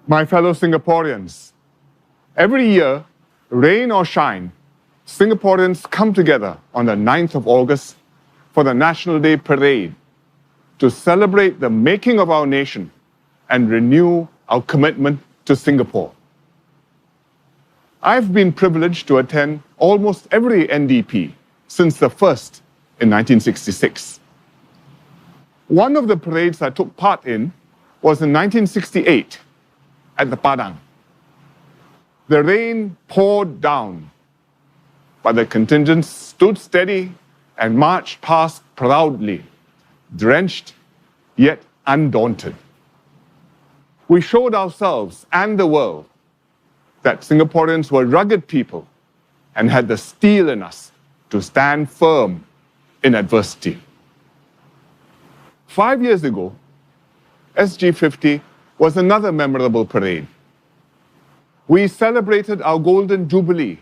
My fellow Singaporeans, every year, rain or shine, Singaporeans come together on the 9th of August for the National Day Parade to celebrate the making of our nation and renew our commitment to Singapore. I've been privileged to attend almost every NDP since the first in 1966. One of the parades I took part in was in 1968 at the Padang. The rain poured down, but the contingent stood steady and marched past proudly, drenched yet undaunted. We showed ourselves and the world that Singaporeans were rugged people and had the steel in us to stand firm in adversity. 5 years ago, SG50 was another memorable parade. We celebrated our Golden Jubilee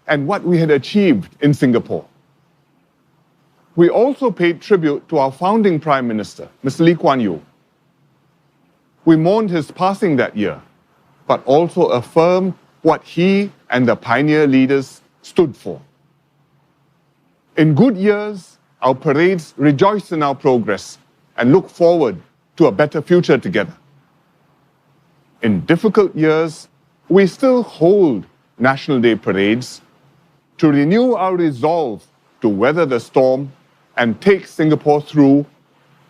and what we had achieved in Singapore. We also paid tribute to our founding Prime Minister, Mr. Lee Kuan Yew. We mourned his passing that year, but also affirmed what he and the pioneer leaders stood for. In good years, our parades rejoice in our progress and look forward to a better future together. In difficult years, we still hold National Day parades to renew our resolve to weather the storm and take Singapore through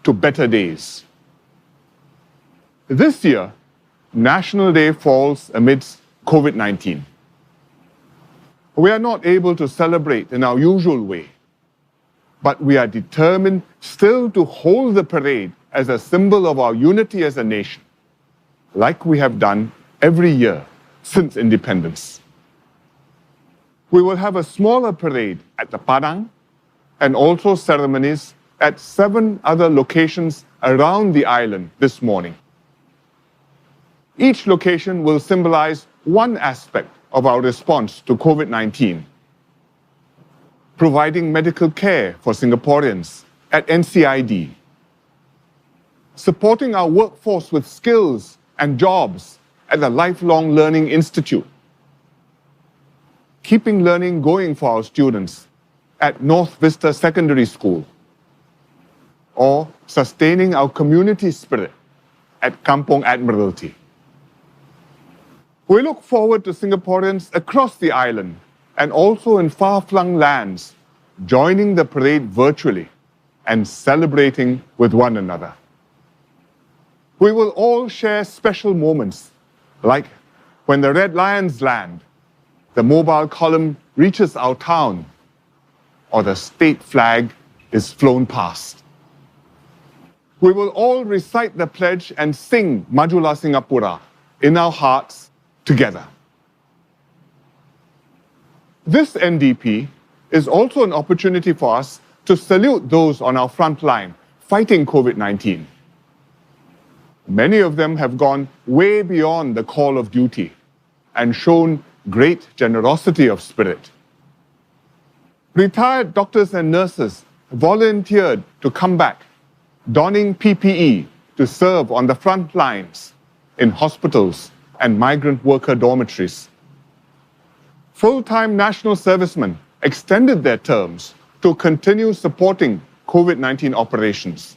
to better days. This year, National Day falls amidst COVID-19. We are not able to celebrate in our usual way, but we are determined still to hold the parade as a symbol of our unity as a nation, like we have done every year since independence. We will have a smaller parade at the Padang and also ceremonies at 7 other locations around the island this morning. Each location will symbolize one aspect of our response to COVID-19, providing medical care for Singaporeans at NCID, supporting our workforce with skills and jobs at the Lifelong Learning Institute, keeping learning going for our students at North Vista Secondary School, or sustaining our community spirit at Kampong Admiralty. We look forward to Singaporeans across the island and also in far-flung lands joining the parade virtually and celebrating with one another. We will all share special moments, like when the Red Lions land, the mobile column reaches our town, or the state flag is flown past. We will all recite the pledge and sing Majulah Singapura in our hearts together. This NDP is also an opportunity for us to salute those on our front line fighting COVID-19. Many of them have gone way beyond the call of duty and shown great generosity of spirit. Retired doctors and nurses volunteered to come back, donning PPE to serve on the front lines in hospitals and migrant worker dormitories. Full-time national servicemen extended their terms to continue supporting COVID-19 operations.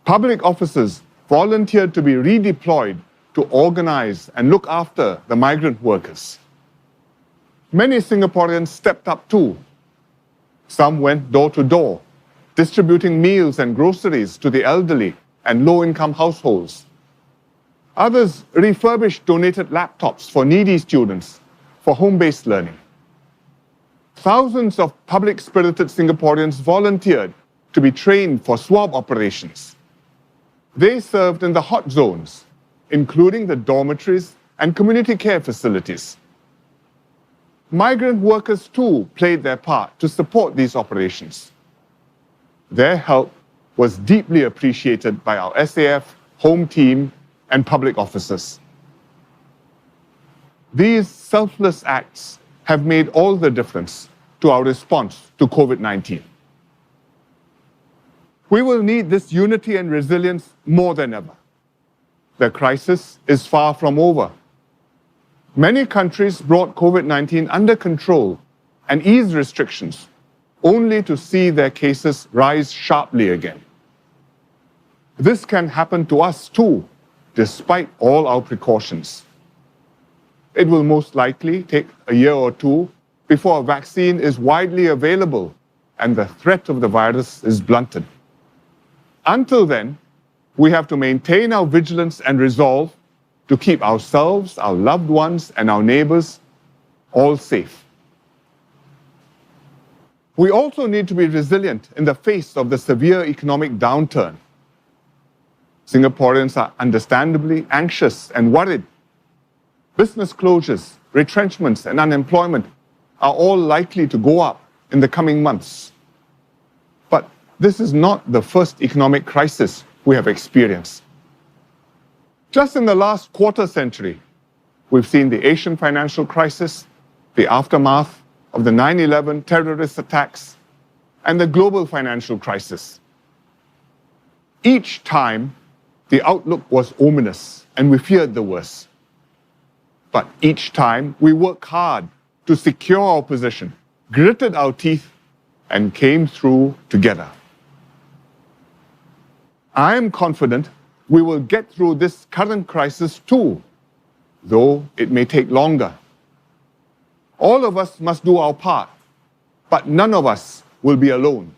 Public officers volunteered to be redeployed to organize and look after the migrant workers. Many Singaporeans stepped up too. Some went door to door, distributing meals and groceries to the elderly and low-income households. Others refurbished donated laptops for needy students for home-based learning. Thousands of public-spirited Singaporeans volunteered to be trained for swab operations. They served in the hot zones, including the dormitories and community care facilities. Migrant workers too played their part to support these operations. Their help was deeply appreciated by our SAF, home team, and public officers. These selfless acts have made all the difference to our response to COVID-19. We will need this unity and resilience more than ever. the crisis is far from over. Many countries brought COVID-19 under control and eased restrictions, only to see their cases rise sharply again. This can happen to us too, despite all our precautions. It will most likely take a year or two before a vaccine is widely available and the threat of the virus is blunted. Until then, we have to maintain our vigilance and resolve to keep ourselves, our loved ones, and our neighbors all safe. We also need to be resilient in the face of the severe economic downturn. Singaporeans are understandably anxious and worried. Business closures, retrenchments, and unemployment are all likely to go up in the coming months. But this is not the first economic crisis we have experienced. Just in the last quarter century, we've seen the Asian financial crisis, the aftermath of the 9/11 terrorist attacks, and the global financial crisis. Each time, the outlook was ominous and we feared the worst. But each time, we worked hard to secure our position, gritted our teeth, and came through together. I am confident we will get through this current crisis too, though it may take longer. All of us must do our part, but none of us will be alone.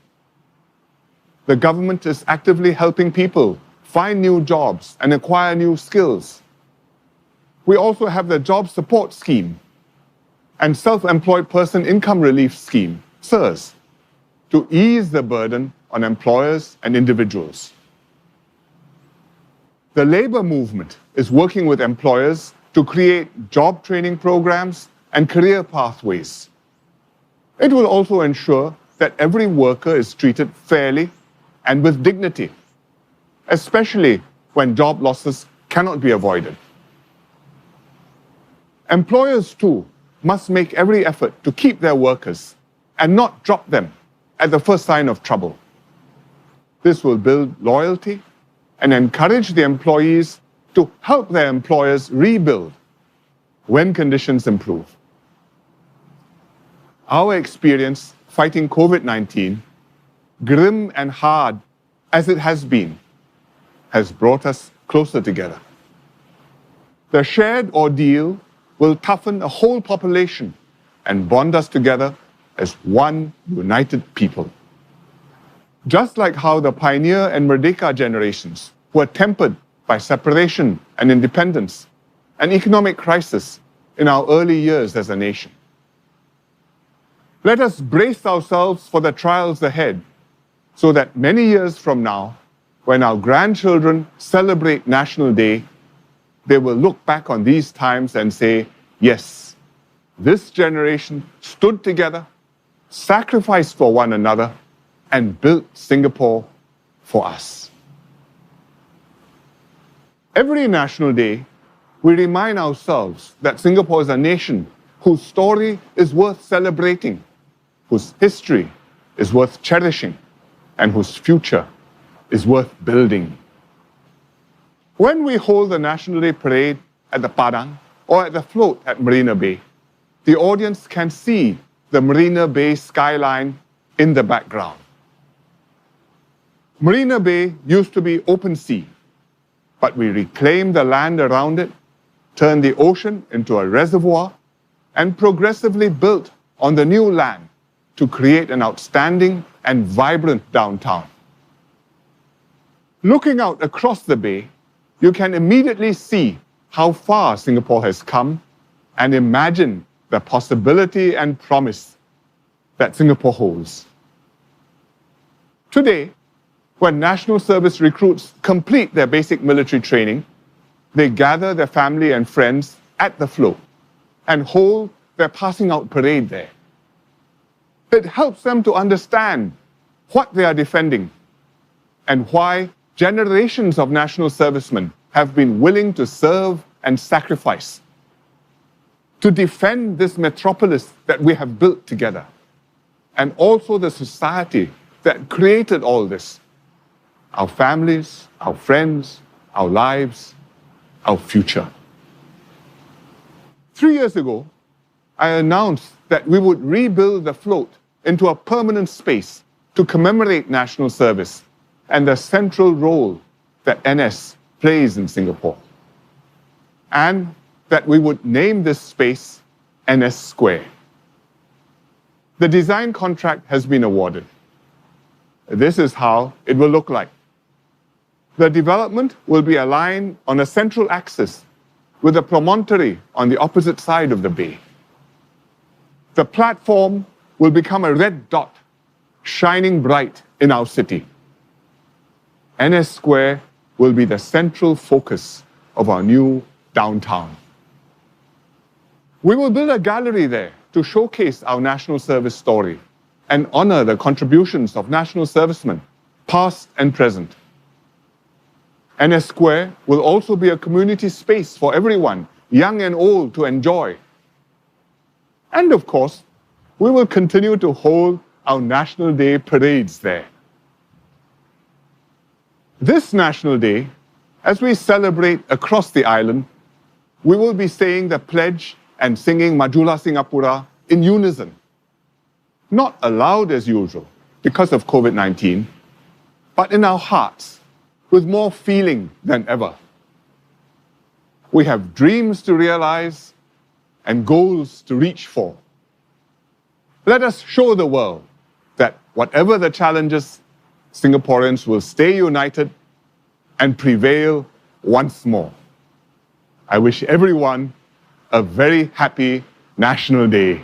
The government is actively helping people find new jobs and acquire new skills. We also have the Job Support Scheme and Self-Employed Person Income Relief Scheme, SERS, to ease the burden on employers and individuals. The labor movement is working with employers to create job training programs and career pathways. It will also ensure that every worker is treated fairly and with dignity, especially when job losses cannot be avoided. Employers, too, must make every effort to keep their workers and not drop them at the first sign of trouble. This will build loyalty and encourage the employees to help their employers rebuild when conditions improve. Our experience fighting COVID-19, grim and hard as it has been, has brought us closer together. The shared ordeal will toughen a whole population and bond us together as one united people. Just like how the pioneer and Merdeka generations were tempered by separation and independence and economic crisis in our early years as a nation. Let us brace ourselves for the trials ahead so that many years from now, when our grandchildren celebrate National Day, they will look back on these times and say, yes, this generation stood together, sacrificed for one another, and built Singapore for us. Every National Day, we remind ourselves that Singapore is a nation whose story is worth celebrating, whose history is worth cherishing, and whose future is worth building. When we hold the National Day Parade at the Padang or at the float at Marina Bay, the audience can see the Marina Bay skyline in the background. Marina Bay used to be open sea, but we reclaimed the land around it, turned the ocean into a reservoir, and progressively built on the new land to create an outstanding and vibrant downtown. Looking out across the bay, you can immediately see how far Singapore has come and imagine the possibility and promise that Singapore holds. Today, when National Service recruits complete their basic military training, they gather their family and friends at the float and hold their passing out parade there. It helps them to understand what they are defending and why generations of national servicemen have been willing to serve and sacrifice to defend this metropolis that we have built together, and also the society that created all this, our families, our friends, our lives, our future. 3 years ago, I announced that we would rebuild the float into a permanent space to commemorate national service and the central role that NS plays in Singapore. And that we would name this space NS Square. The design contract has been awarded. This is how it will look like. The development will be aligned on a central axis with a promontory on the opposite side of the bay. The platform will become a red dot shining bright in our city. NS Square will be the central focus of our new downtown. We will build a gallery there to showcase our national service story and honor the contributions of national servicemen, past and present. NS Square will also be a community space for everyone, young and old, to enjoy. And of course, we will continue to hold our National Day parades there. This National Day, as we celebrate across the island, we will be saying the pledge and singing Majulah Singapura in unison. Not aloud as usual because of COVID-19, but in our hearts with more feeling than ever. We have dreams to realize and goals to reach for. Let us show the world that whatever the challenges, Singaporeans will stay united and prevail once more. I wish everyone a very happy National Day.